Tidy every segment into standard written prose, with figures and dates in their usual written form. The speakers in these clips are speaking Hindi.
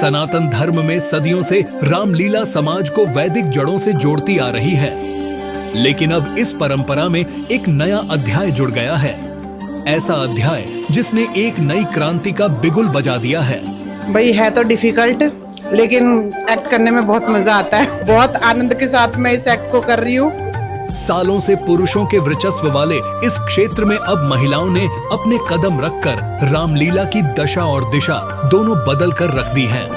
सनातन धर्म में सदियों से रामलीला समाज को वैदिक जड़ों से जोड़ती आ रही है, लेकिन अब इस परंपरा में एक नया अध्याय जुड़ गया है। ऐसा अध्याय जिसने एक नई क्रांति का बिगुल बजा दिया है। भाई है तो डिफिकल्ट, लेकिन एक्ट करने में बहुत मजा आता है। बहुत आनंद के साथ मैं इस एक्ट को कर रही हूँ। सालों से पुरुषों के वर्चस्व वाले इस क्षेत्र में अब महिलाओं ने अपने कदम रखकर रामलीला की दशा और दिशा दोनों बदल कर रख दी हैं।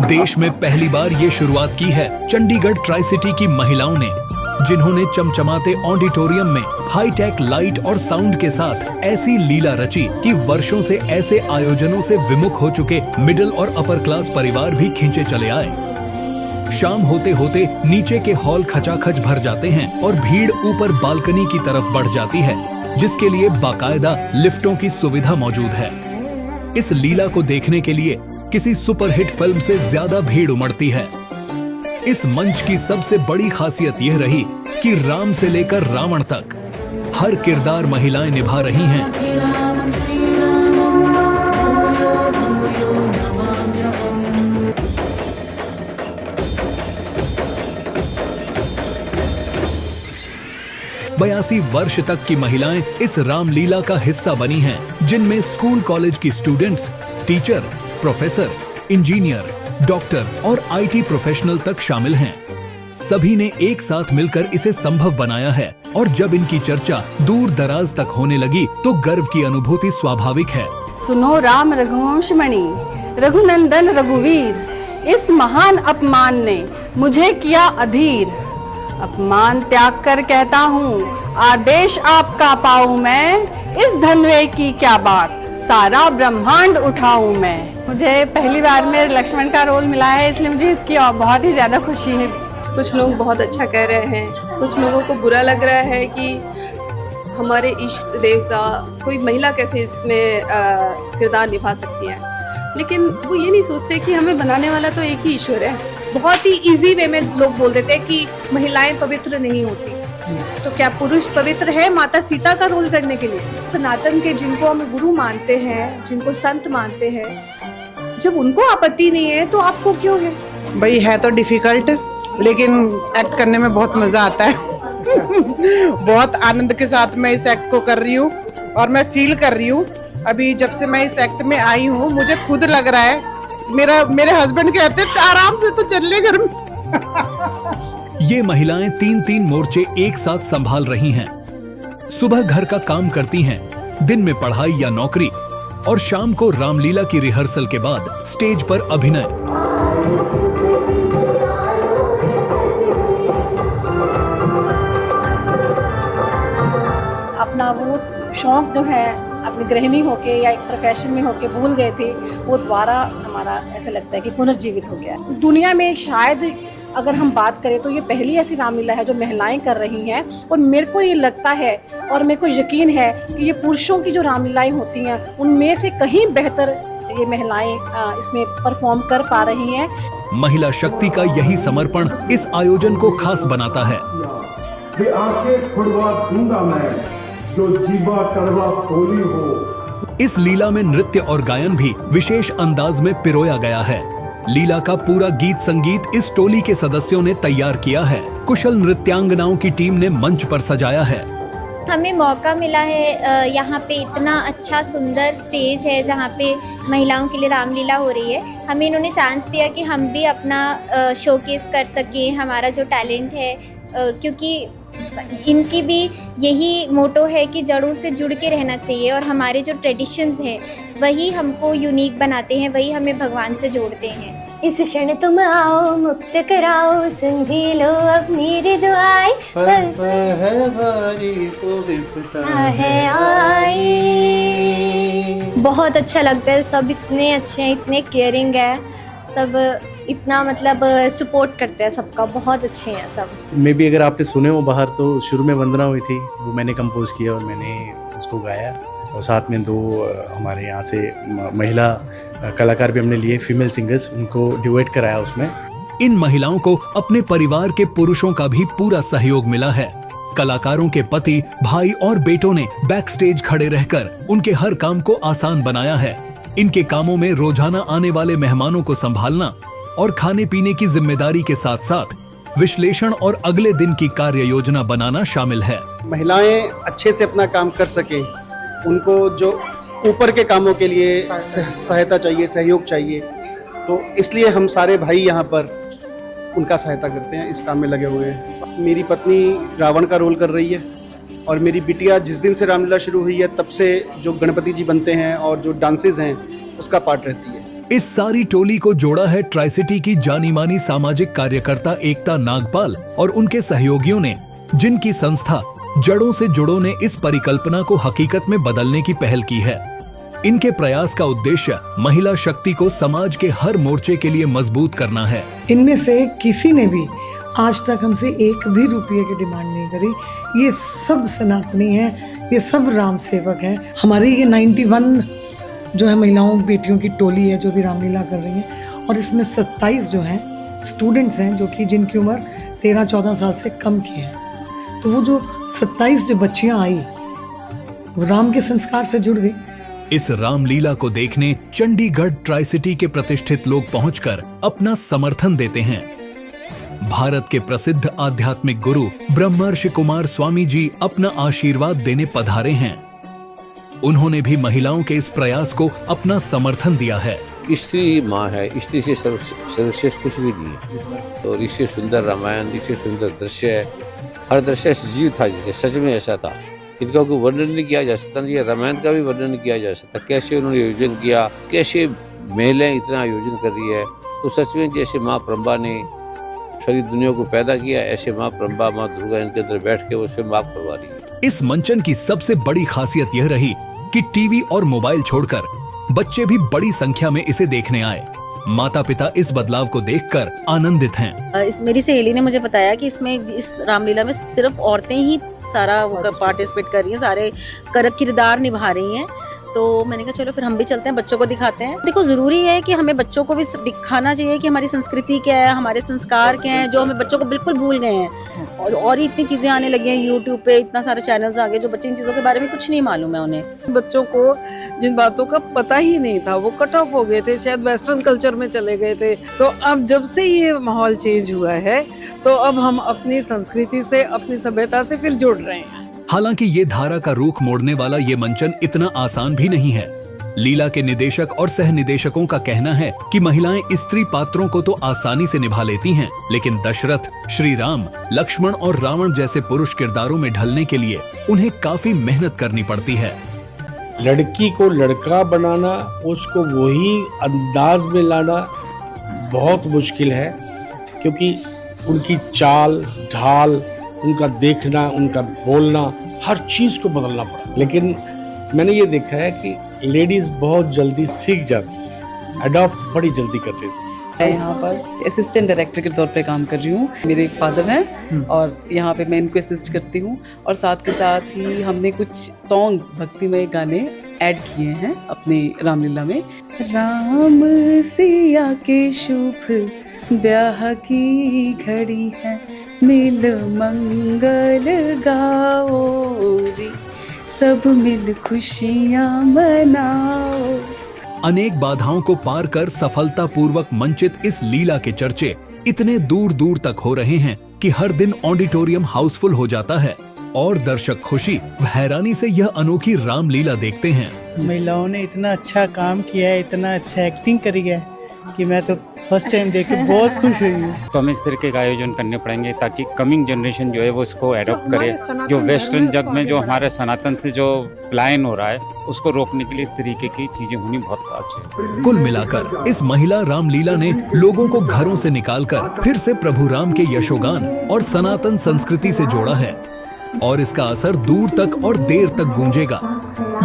देश में पहली बार ये शुरुआत की है चंडीगढ़ ट्राई सिटी की महिलाओं ने, जिन्होंने चमचमाते ऑडिटोरियम में हाईटेक लाइट और साउंड के साथ ऐसी लीला रची कि वर्षों से ऐसे आयोजनों से विमुख हो चुके मिडिल और अपर क्लास परिवार भी खींचे चले आए। शाम होते होते नीचे के हॉल खचाखच भर जाते हैं और भीड़ ऊपर बालकनी की तरफ बढ़ जाती है, जिसके लिए बाकायदा लिफ्टों की सुविधा मौजूद है। इस लीला को देखने के लिए किसी सुपरहिट फिल्म से ज्यादा भीड़ उमड़ती है। इस मंच की सबसे बड़ी खासियत यह रही कि राम से लेकर रावण तक हर किरदार महिलाएं निभा रही हैं। बयासी वर्ष तक की महिलाएं इस रामलीला का हिस्सा बनी हैं, जिनमें स्कूल कॉलेज की students, teacher, professor, engineer, doctor और आईटी प्रोफेशनल तक शामिल हैं। सभी ने एक साथ मिलकर इसे संभव बनाया है और जब इनकी चर्चा दूर दराज तक होने लगी तो गर्व की अनुभूति स्वाभाविक है। सुनो राम रघुवंश मणि, रघुनंदन रघुवीर, इस महान अपमान ने मुझे किया अधीर। अपमान त्याग कर कहता हूँ, आदेश आपका पाऊं मैं, इस धनवे की क्या बात, सारा ब्रह्मांड उठाऊं मैं। मुझे पहली बार में लक्ष्मण का रोल मिला है, इसलिए मुझे इसकी बहुत ही ज्यादा खुशी है। कुछ लोग बहुत अच्छा कह रहे हैं, कुछ लोगों को बुरा लग रहा है कि हमारे इष्ट देव का कोई महिला कैसे इसमें किरदार निभा सकती है, लेकिन वो ये नहीं सोचते कि हमें बनाने वाला तो एक ही ईश्वर है। बहुत ही इजी वे में लोग बोल देते हैं कि महिलाएं पवित्र नहीं होती, तो क्या पुरुष पवित्र है माता सीता का रोल करने के लिए? सनातन के जिनको हम गुरु मानते हैं, जिनको संत मानते हैं, जब उनको आपत्ति नहीं है तो आपको क्यों है? भाई है तो डिफिकल्ट, लेकिन एक्ट करने में बहुत मजा आता है। बहुत आनंद के साथ मैं इस एक्ट को कर रही हूँ और मैं फील कर रही हूँ। अभी जब से मैं इस एक्ट में आई हूँ मुझे खुद लग रहा है, मेरे हस्बैंड कहते हैं आराम से तो चल ले घर में। ये महिलाएं 3-3 मोर्चे एक साथ संभाल रही हैं। सुबह घर का काम करती हैं, दिन में पढ़ाई या नौकरी और शाम को रामलीला की रिहर्सल के बाद स्टेज पर अभिनय। अपना वो शौक जो है अपनी गृहिणी होके या एक प्रोफेशन में होके भूल गए थे, वो दोबारा हमारा ऐसा लगता है कि पुनर्जीवित हो गया। दुनिया में शायद अगर हम बात करें तो ये पहली ऐसी रामलीला है जो महिलाएं कर रही हैं, और मेरे को ये लगता है और मेरे को यकीन है कि ये पुरुषों की जो रामलीलाएं होती हैं उनमें से कहीं बेहतर ये महिलाएं इसमें परफॉर्म कर पा रही हैं। महिला शक्ति का यही समर्पण इस आयोजन को खास बनाता है। आंखें खुड़वा दूंगा मैं, जो जीवा कड़वा बोली हो। इस लीला में नृत्य और गायन भी विशेष अंदाज में पिरोया गया है। लीला का पूरा गीत संगीत इस टोली के सदस्यों ने तैयार किया है। कुशल नृत्यांगनाओं की टीम ने मंच पर सजाया है। हमें मौका मिला है, यहाँ पे इतना अच्छा सुंदर स्टेज है जहाँ पे महिलाओं के लिए रामलीला हो रही है। हमें इन्होंने चांस दिया कि हम भी अपना शोकेस कर सकें, हमारा जो टैलेंट है, क्योंकि इनकी भी यही मोटो है कि जड़ों से जुड़ के रहना चाहिए और हमारे जो ट्रेडिशंस हैं वही हमको यूनिक बनाते हैं, वही हमें भगवान से जोड़ते हैं। इस क्षण तुम आओ, मुक्त कराओ, सुन भी लो अब मेरी दुआएं, पल पल है भारी को विपता है आई। बहुत अच्छा लगता है, सब इतने अच्छे हैं, इतने केयरिंग है, सब इतना मतलब सपोर्ट करते हैं सबका, बहुत अच्छे हैं सब। मे बी अगर आपने सुने हो बाहर तो शुरू में वंदना हुई थी, वो मैंने कंपोज किया और मैंने उसको गाया, और साथ में 2 हमारे यहाँ से महिला कलाकार भी हमने लिए, फीमेल सिंगर्स, उनको ड्यूएट कराया उसमें। इन महिलाओं को अपने परिवार के पुरुषों का भी पूरा सहयोग मिला है। कलाकारों के पति, भाई और बेटों ने बैक स्टेज खड़े रहकर उनके हर काम को आसान बनाया है। इनके कामों में रोजाना आने वाले मेहमानों को संभालना और खाने पीने की जिम्मेदारी के साथ साथ विश्लेषण और अगले दिन की कार्य योजना बनाना शामिल है। महिलाएं अच्छे से अपना काम कर सके, उनको जो ऊपर के कामों के लिए सहायता चाहिए, सहयोग चाहिए, तो इसलिए हम सारे भाई यहाँ पर उनका सहायता करते हैं, इस काम में लगे हुए हैं। मेरी पत्नी रावण का रोल कर रही है और मेरी बिटिया जिस दिन से रामलीला शुरू हुई है तब से जो गणपति जी बनते हैं और जो डांसेस हैं उसका पार्ट रहती है। इस सारी टोली को जोड़ा है ट्राई सिटी की जानी मानी सामाजिक कार्यकर्ता एकता नागपाल और उनके सहयोगियों ने, जिनकी संस्था जड़ों से जुड़ों ने इस परिकल्पना को हकीकत में बदलने की पहल की है। इनके प्रयास का उद्देश्य महिला शक्ति को समाज के हर मोर्चे के लिए मजबूत करना है। इनमें से किसी ने भी आज तक हमसे एक भी रुपये की डिमांड नहीं करी। ये सब सनातनी हैं, ये सब राम सेवक हैं। हमारी ये 91 जो है महिलाओं बेटियों की टोली है जो भी रामलीला कर रही हैं, और इसमें 27 जो हैं स्टूडेंट्स हैं जो कि जिनकी उम्र 13-14 साल से कम की है। तो वो जो 27 जो बच्चियां आई वो राम के संस्कार से जुड़ गई। इस रामलीला को देखने चंडीगढ़ ट्राई सिटी के प्रतिष्ठित लोग पहुंचकर अपना समर्थन देते हैं। भारत के प्रसिद्ध आध्यात्मिक गुरु ब्रह्मर्षि कुमार स्वामी जी अपना आशीर्वाद देने पधारे हैं। उन्होंने भी महिलाओं के इस प्रयास को अपना समर्थन दिया है। स्त्री माँ है, स्त्री से सर्वश्रेष्ठ कुछ भी नहीं है। तो ऋषि सुंदर रामायण, ऋषि सुंदर दृश्य है, हर दृश्य सजीव था, सच में ऐसा था। इनका कोई वर्णन नहीं किया जा सकता, ये रामायण का भी वर्णन नहीं किया जा सकता। कैसे उन्होंने आयोजन किया, कैसे महिलाएं इतना आयोजन कर रही है। तो सच में जैसे माँ ब्रह्मा ने सारी दुनिया को पैदा किया, ऐसे माँ ब्रह्मा, माँ दुर्गा इनके अंदर बैठ के वो स्वयं माफ करवा रही है। इस मंचन की सबसे बड़ी खासियत यह रही कि टीवी और मोबाइल छोड़कर बच्चे भी बड़ी संख्या में इसे देखने आए। माता पिता इस बदलाव को देखकर आनंदित हैं। मेरी सहेली ने मुझे बताया कि इसमें इस रामलीला में सिर्फ औरतें ही सारा पार्टिसिपेट कर रही हैं, सारे किरदार निभा रही हैं। तो मैंने कहा चलो फिर हम भी चलते हैं, बच्चों को दिखाते हैं। देखो जरूरी है कि हमें बच्चों को भी दिखाना चाहिए कि हमारी संस्कृति क्या है, हमारे संस्कार क्या हैं, जो हमें बच्चों को बिल्कुल भूल गए हैं। और इतनी चीजें आने लगी हैं, यूट्यूब पे इतना सारे चैनल्स आ गए जो बच्चे इन चीजों के बारे में कुछ नहीं मालूम है उन्हें। बच्चों को जिन बातों का पता ही नहीं था वो कट ऑफ हो गए थे, शायद वेस्टर्न कल्चर में चले गए थे। तो अब जब से ये माहौल चेंज हुआ है तो अब हम अपनी संस्कृति से, अपनी सभ्यता से फिर जुड़ रहे हैं। हालांकि ये धारा का रुख मोड़ने वाला ये मंचन इतना आसान भी नहीं है। लीला के निदेशक और सह निदेशकों का कहना है कि महिलाएं स्त्री पात्रों को तो आसानी से निभा लेती हैं, लेकिन दशरथ, श्री राम, लक्ष्मण और रावण जैसे पुरुष किरदारों में ढलने के लिए उन्हें काफी मेहनत करनी पड़ती है। लड़की को लड़का बनाना, उसको वही अंदाज में लाना बहुत मुश्किल है, क्योंकि उनकी चाल ढाल, उनका देखना, उनका बोलना, हर चीज को बदलना पड़ा। लेकिन मैंने ये देखा है कि लेडीज बहुत जल्दी सीख जाती है, अडॉप्ट बड़ी जल्दी कर लेती है। मैं यहाँ पर असिस्टेंट डायरेक्टर के तौर पे काम कर रही हूँ। मेरे एक फादर हैं और यहाँ पे मैं इनको असिस्ट करती हूँ, और साथ के साथ ही हमने कुछ सॉन्ग्स, भक्तिमय गाने ऐड किए हैं अपनी रामलीला में। राम सिया के शुभ ब्याह की घड़ी है, मिल मंगल गाओ रे, सब मिल खुशियाँ मनाओ। अनेक बाधाओं को पार कर सफलतापूर्वक मंचित इस लीला के चर्चे इतने दूर दूर तक हो रहे हैं कि हर दिन ऑडिटोरियम हाउसफुल हो जाता है और दर्शक खुशी व हैरानी से यह अनोखी रामलीला देखते हैं। महिलाओं ने इतना अच्छा काम किया है, इतना अच्छा एक्टिंग करी है कि मैं तो फर्स्ट टाइम देख के बहुत खुश हुई हूँ। तो हमें इस तरीके का आयोजन करने पड़ेंगे ताकि कमिंग जनरेशन जो है वो इसको एडॉप्ट करे। जो वेस्टर्न जग में जो हमारे सनातन से जो पलायन हो रहा है उसको रोकने के लिए इस तरीके की चीजें होनी बहुत अच्छी है। कुल मिलाकर इस महिला रामलीला ने लोगों को घरों से निकालकर फिर से प्रभु राम के यशोगान और सनातन संस्कृति से जोड़ा है, और इसका असर दूर तक और देर तक गूंजेगा।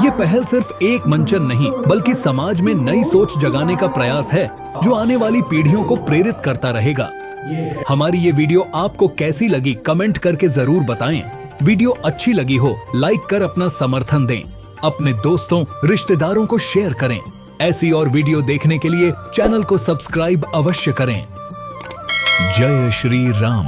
ये पहल सिर्फ एक मंचन नहीं बल्कि समाज में नई सोच जगाने का प्रयास है जो आने वाली पीढ़ियों को प्रेरित करता रहेगा। हमारी ये वीडियो आपको कैसी लगी कमेंट करके जरूर बताएं। वीडियो अच्छी लगी हो लाइक कर अपना समर्थन दें, अपने दोस्तों रिश्तेदारों को शेयर करें। ऐसी और वीडियो देखने के लिए चैनल को सब्सक्राइब अवश्य करें। जय श्री राम।